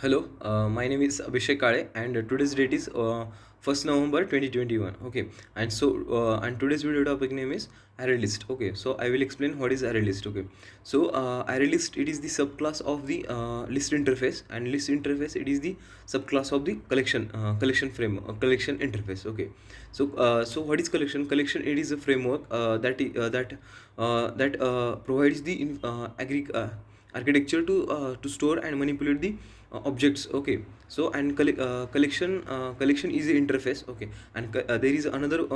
Hello, my name is Abhishek Kale, and today's date is 1st November 2021. Okay, and today's video topic name is array list. Okay, so I will explain what is array list. Okay, so array list, it is the subclass of the list interface, and list interface, it is the subclass of the collection interface. Okay, so what is collection? Collection, it is a framework that provides the architecture to store and manipulate the objects. Okay, so and collection is the interface. Okay, and there is another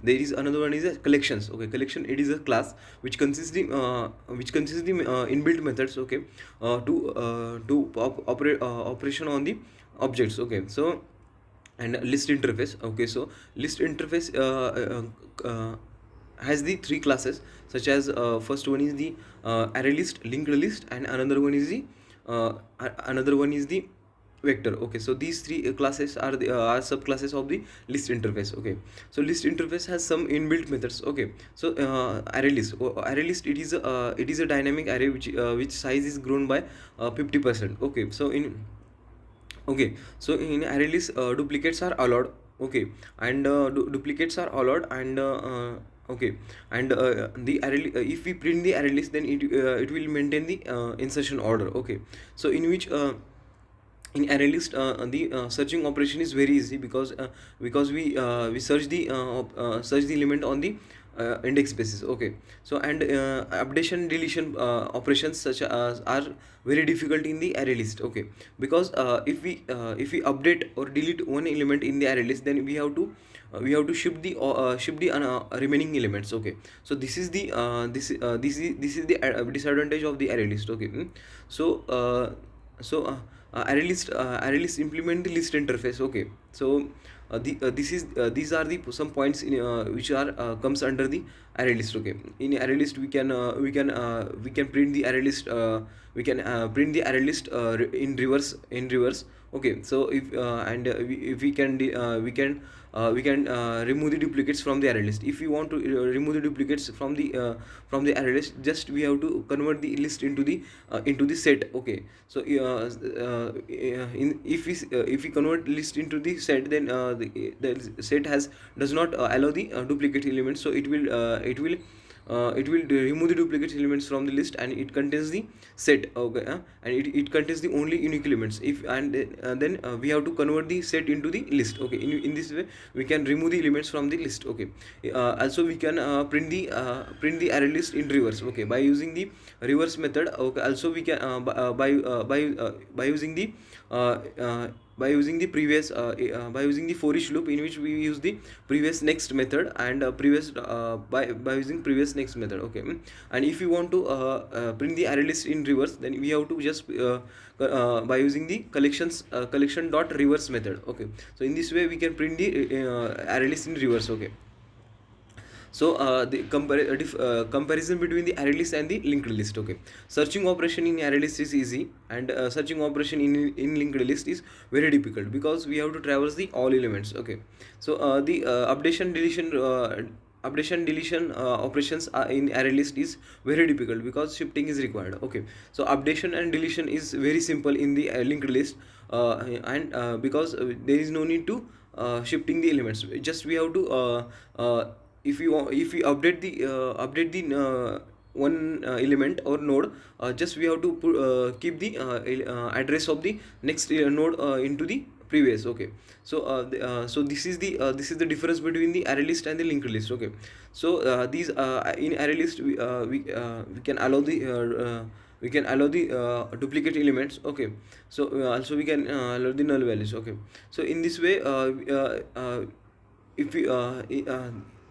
there is another one is a collections. Okay, collection, it is a class which consists the inbuilt methods. Okay, to operate operation on the objects. Okay, so and list interface. Okay, so list interface has the three classes, such as first one is the array list, linked list, and another one is the vector. Okay, so these three classes are subclasses of the list interface. Okay, so list interface has some inbuilt methods. Okay, so array list, it is a dynamic array which size is grown by 50%. Okay, so in array list, duplicates are allowed. Okay, and duplicates are allowed, and okay, and the array if we print the array list, then it will maintain the insertion order. Okay, so in array list, the searching operation is very easy, because we search the element on the index basis. Okay, so and updation deletion operations such as are very difficult in the array list. Okay, because if we update or delete one element in the array list, then we have to ship the remaining elements. Okay, so this is the disadvantage of the array list. Okay, so array list implement the list interface. Okay, so these are the some points which are comes under the array list. Okay, in array list, we can print the array list, print the array list in reverse. Okay, so if we can remove the duplicates from the array list. If we want to remove the duplicates from the array list, just we have to convert the list into the set. Okay, so if we convert list into the set, then the set does not allow the duplicate elements, so it will remove the duplicate elements from the list, and it contains the set. Okay, and it contains the only unique elements. If and then we have to convert the set into the list. Okay, in this way we can remove the elements from the list. Okay, also we can print the array list in reverse. Okay, by using the reverse method. Okay, also we can by using the uh, uh, by using the for each loop, in which we use the previous next method, and by using previous next method. Okay, and if you want to print the array list in reverse, then we have to just by using the collection dot reverse method. Okay, so in this way we can print the array list in reverse. Okay, so the comparison between the array list and the linked list. Okay, searching operation in array list is easy, and searching operation in linked list is very difficult, because we have to traverse the all elements. Okay, so the updation deletion operations in array list is very difficult, because shifting is required. Okay, so updation and deletion is very simple in the linked list, and because there is no need to shifting the elements. Just we have to if we update the one element or node, just we have to keep the address of the next node into the previous. Okay, so so this is the difference between the array list and the linked list. Okay, so these in array list, we can allow the duplicate elements. Okay, so also we can allow the null values. Okay, so in this way, if we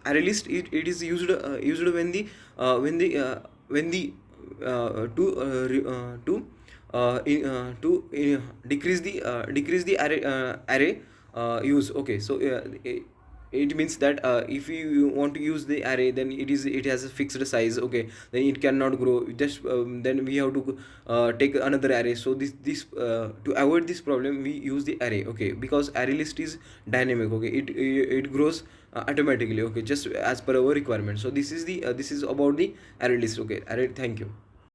array list, it is used when the to decrease the array use. Okay, so it means that if you want to use the array, then it has a fixed size. Okay, then it cannot grow. Just then we have to take another array. So to avoid this problem, we use the array. Okay, because array list is dynamic. Okay, it grows automatically. Okay, just as per our requirement. So this is about the array list. Okay, array. Thank you.